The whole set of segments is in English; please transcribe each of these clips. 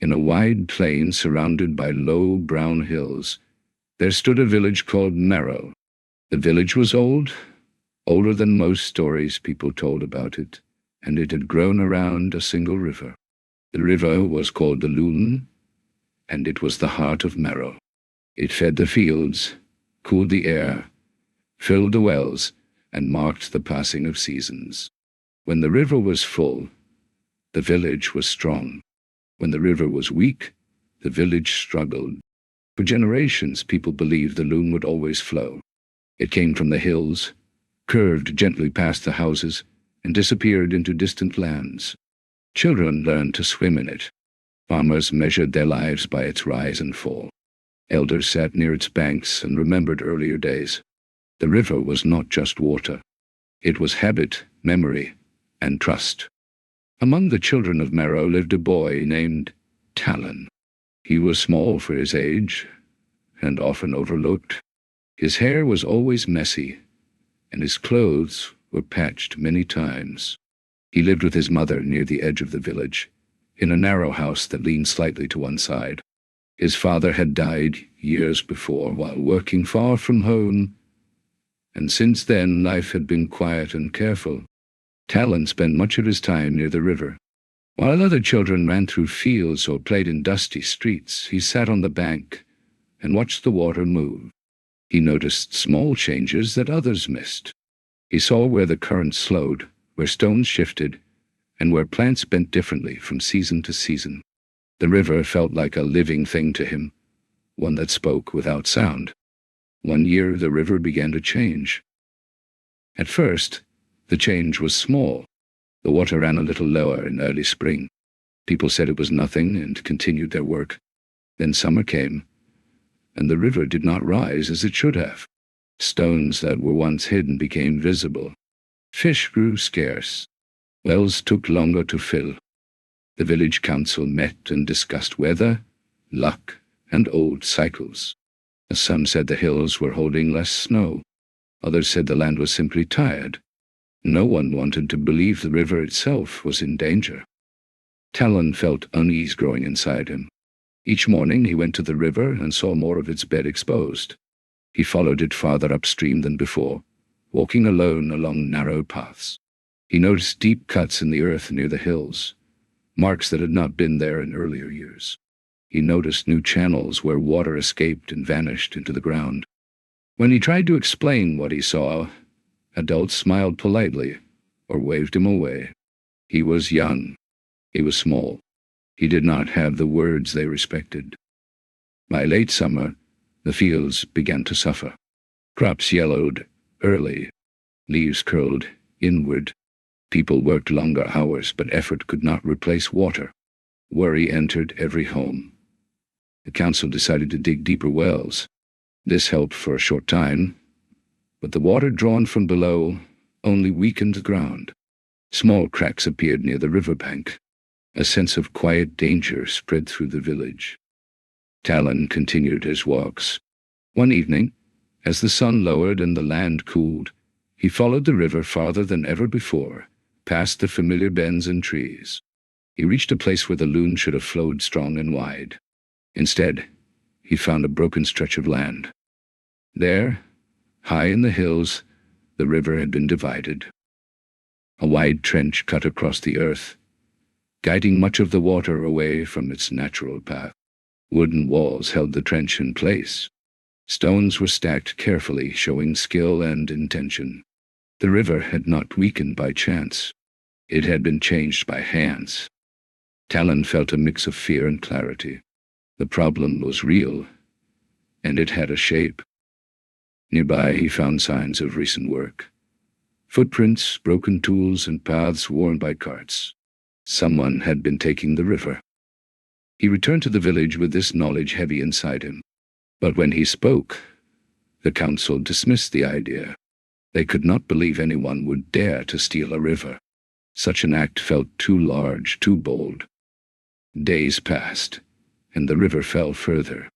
In a wide plain surrounded by low brown hills, there stood a village called Merrow. The village was old, older than most stories people told about it, and it had grown around a single river. The river was called the Loon, and it was the heart of Merrow. It fed the fields, cooled the air, filled the wells, and marked the passing of seasons. When the river was full, the village was strong. When the river was weak, the village struggled. For generations, people believed the Loon would always flow. It came from the hills, curved gently past the houses, and disappeared into distant lands. Children learned to swim in it. Farmers measured their lives by its rise and fall. Elders sat near its banks and remembered earlier days. The river was not just water. It was habit, memory, and trust. Among the children of Merrow lived a boy named Talon. He was small for his age, and often overlooked. His hair was always messy, and his clothes were patched many times. He lived with his mother near the edge of the village, in a narrow house that leaned slightly to one side. His father had died years before while working far from home, and since then life had been quiet and careful. Talon spent much of his time near the river. While other children ran through fields or played in dusty streets, he sat on the bank and watched the water move. He noticed small changes that others missed. He saw where the current slowed, where stones shifted, and where plants bent differently from season to season. The river felt like a living thing to him, one that spoke without sound. One year the river began to change. At first, the change was small. The water ran a little lower in early spring. People said it was nothing and continued their work. Then summer came, and the river did not rise as it should have. Stones that were once hidden became visible. Fish grew scarce. Wells took longer to fill. The village council met and discussed weather, luck, and old cycles. Some said the hills were holding less snow. Others said the land was simply tired. No one wanted to believe the river itself was in danger. Talon felt unease growing inside him. Each morning he went to the river and saw more of its bed exposed. He followed it farther upstream than before, walking alone along narrow paths. He noticed deep cuts in the earth near the hills, marks that had not been there in earlier years. He noticed new channels where water escaped and vanished into the ground. When he tried to explain what he saw, adults smiled politely or waved him away. He was young. He was small. He did not have the words they respected. By late summer, the fields began to suffer. Crops yellowed early. Leaves curled inward. People worked longer hours, but effort could not replace water. Worry entered every home. The council decided to dig deeper wells. This helped for a short time, but the water drawn from below only weakened the ground. Small cracks appeared near the riverbank. A sense of quiet danger spread through the village. Talon continued his walks. One evening, as the sun lowered and the land cooled, he followed the river farther than ever before, past the familiar bends and trees. He reached a place where the Loon should have flowed strong and wide. Instead, he found a broken stretch of land. There, high in the hills, the river had been divided. A wide trench cut across the earth, guiding much of the water away from its natural path. Wooden walls held the trench in place. Stones were stacked carefully, showing skill and intention. The river had not weakened by chance. It had been changed by hands. Talon felt a mix of fear and clarity. The problem was real, and it had a shape. Nearby he found signs of recent work. Footprints, broken tools, and paths worn by carts. Someone had been taking the river. He returned to the village with this knowledge heavy inside him. But when he spoke, the council dismissed the idea. They could not believe anyone would dare to steal a river. Such an act felt too large, too bold. Days passed, and the river fell further.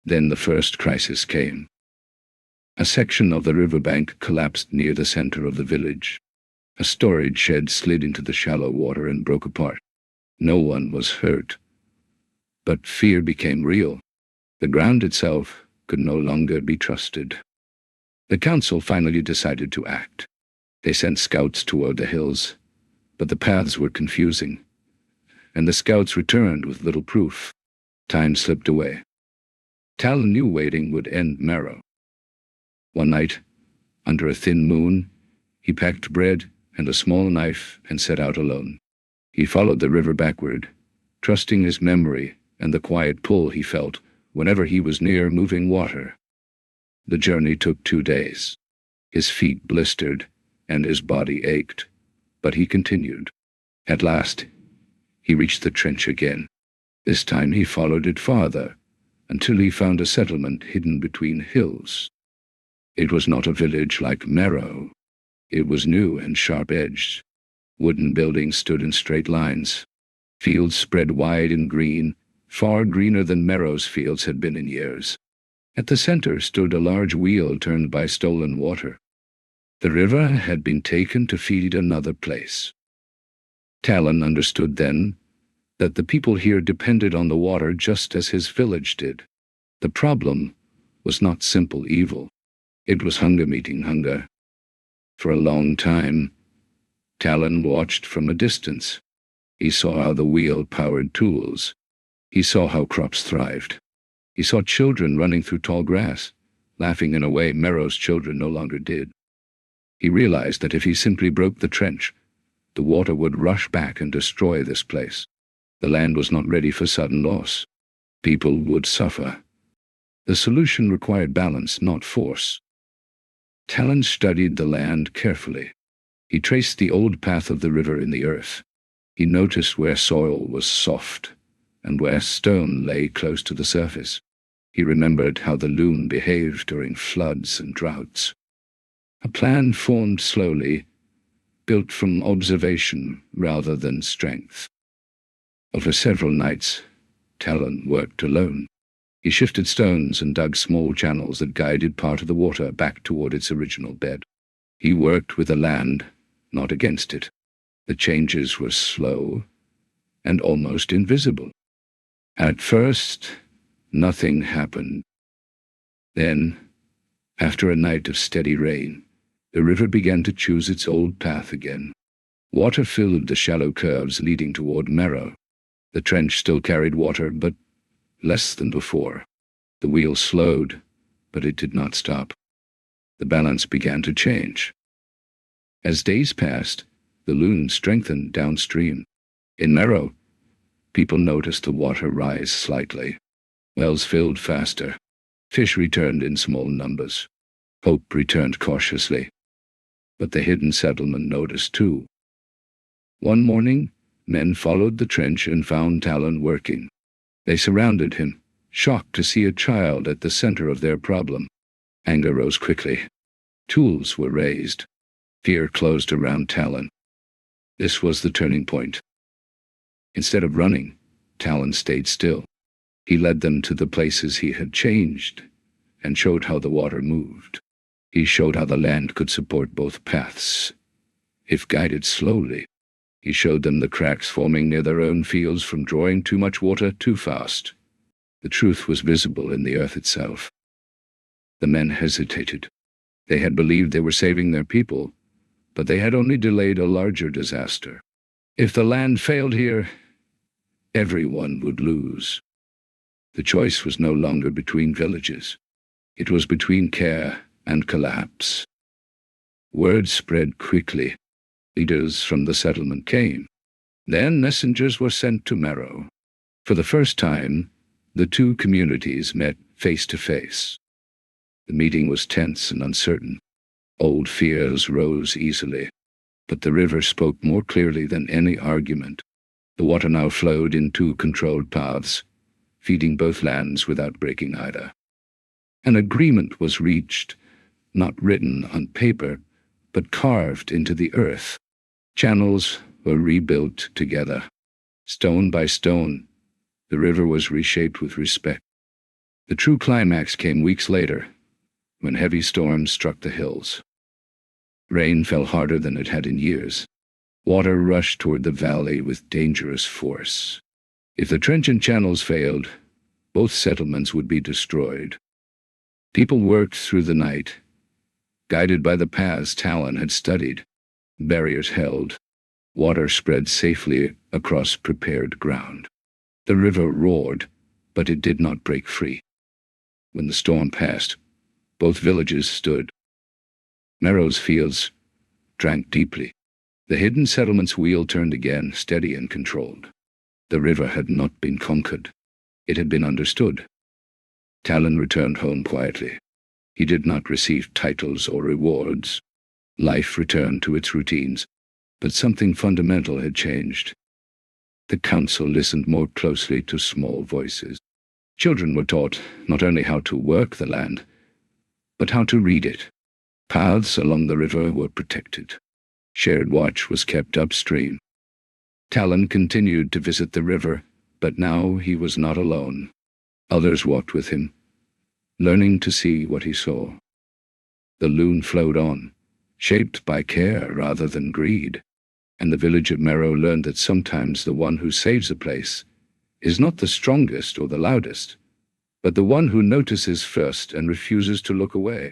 Then the first crisis came. A section of the riverbank collapsed near the center of the village. A storage shed slid into the shallow water and broke apart. No one was hurt, But fear became real. The ground itself could no longer be trusted. The council finally decided to act. They sent scouts toward the hills, but the paths were confusing, and the scouts returned with little proof. Time slipped away. Talon knew waiting would end Merrow. One night, under a thin moon, he packed bread and a small knife and set out alone. He followed the river backward, trusting his memory and the quiet pull he felt whenever he was near moving water. The journey took 2 days. His feet blistered and his body ached, but he continued. At last, he reached the trench again. This time he followed it farther, until he found a settlement hidden between hills. It was not a village like Merrow. It was new and sharp-edged. Wooden buildings stood in straight lines. Fields spread wide in green, far greener than Merrow's fields had been in years. At the center stood a large wheel turned by stolen water. The river had been taken to feed another place. Talon understood then that the people here depended on the water just as his village did. The problem was not simple evil. It was hunger meeting hunger. For a long time, Talon watched from a distance. He saw how the wheel powered tools. He saw how crops thrived. He saw children running through tall grass, laughing in a way Merrow's children no longer did. He realized that if he simply broke the trench, the water would rush back and destroy this place. The land was not ready for sudden loss. People would suffer. The solution required balance, not force. Talon studied the land carefully. He traced the old path of the river in the earth. He noticed where soil was soft and where stone lay close to the surface. He remembered how the loon behaved during floods and droughts. A plan formed slowly, built from observation rather than strength. Over several nights, Talon worked alone. He shifted stones and dug small channels that guided part of the water back toward its original bed. He worked with the land, not against it. The changes were slow and almost invisible. At first, nothing happened. Then, after a night of steady rain, the river began to choose its old path again. Water filled the shallow curves leading toward Merrow. The trench still carried water, but less than before. The wheel slowed, but it did not stop. The balance began to change. As days passed, the loon strengthened downstream. In Merrow, people noticed the water rise slightly. Wells filled faster. Fish returned in small numbers. Hope returned cautiously. But the hidden settlement noticed too. One morning, men followed the trench and found Talon working. They surrounded him, shocked to see a child at the center of their problem. Anger rose quickly. Tools were raised. Fear closed around Talon. This was the turning point. Instead of running, Talon stayed still. He led them to the places he had changed and showed how the water moved. He showed how the land could support both paths, if guided slowly. He showed them the cracks forming near their own fields from drawing too much water too fast. The truth was visible in the earth itself. The men hesitated. They had believed they were saving their people, but they had only delayed a larger disaster. If the land failed here, everyone would lose. The choice was no longer between villages. It was between care and collapse. Word spread quickly. Leaders from the settlement came. Then messengers were sent to Merrow. For the first time, the two communities met face to face. The meeting was tense and uncertain. Old fears rose easily, but the river spoke more clearly than any argument. The water now flowed in two controlled paths, feeding both lands without breaking either. An agreement was reached, not written on paper, but carved into the earth. Channels were rebuilt together. Stone by stone, the river was reshaped with respect. The true climax came weeks later, when heavy storms struck the hills. Rain fell harder than it had in years. Water rushed toward the valley with dangerous force. If the trench and channels failed, both settlements would be destroyed. People worked through the night, guided by the paths Talon had studied. Barriers held. Water spread safely across prepared ground. The river roared, but it did not break free. When the storm passed, both villages stood. Merrow's fields drank deeply. The hidden settlement's wheel turned again, steady and controlled. The river had not been conquered. It had been understood. Talon returned home quietly. He did not receive titles or rewards. Life returned to its routines, but something fundamental had changed. The council listened more closely to small voices. Children were taught not only how to work the land, but how to read it. Paths along the river were protected. Shared watch was kept upstream. Talon continued to visit the river, but now he was not alone. Others walked with him, learning to see what he saw. The loon flowed on, shaped by care rather than greed, and the village of Merrow learned that sometimes the one who saves a place is not the strongest or the loudest, but the one who notices first and refuses to look away.